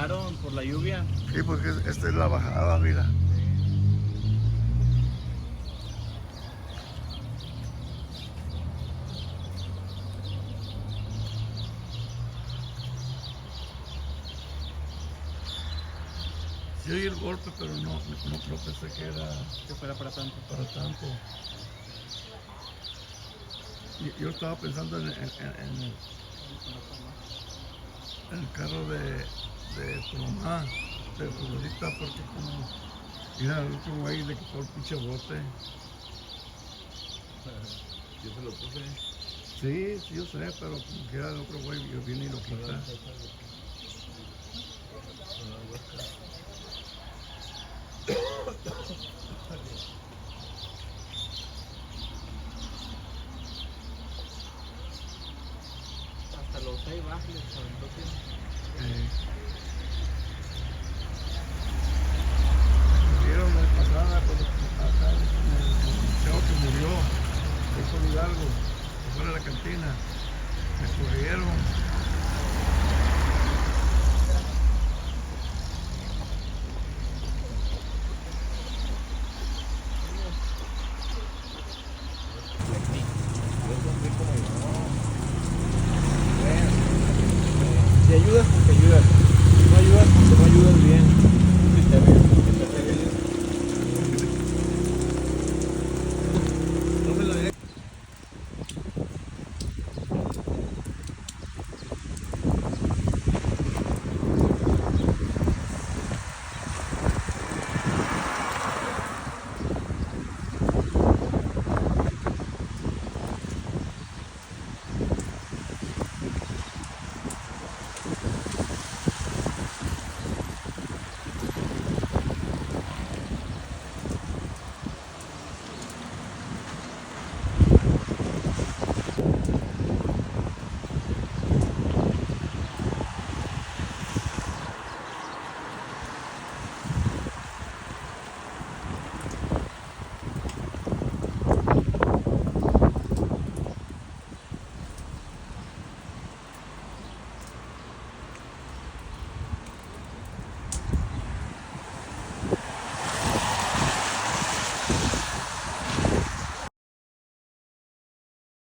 cerraron por la lluvia. Sí, porque esta es la bajada, mira. Sí oí el golpe, pero no pensé que fuera para tanto. para tanto. Yo estaba pensando en el carro de tu mamá, de tu abuelita, porque como mira el otro güey le quitó el pinche bote. Yo se lo puse. Sí, yo sé, pero como que era el otro güey, yo vine y lo quité. Hasta los 6 bajes, entonces. Vieron la vez pasada, cuando acá el chavo que murió, hizo Hidalgo, fuera de la cantina, me corrieron. ¿Te ayudas?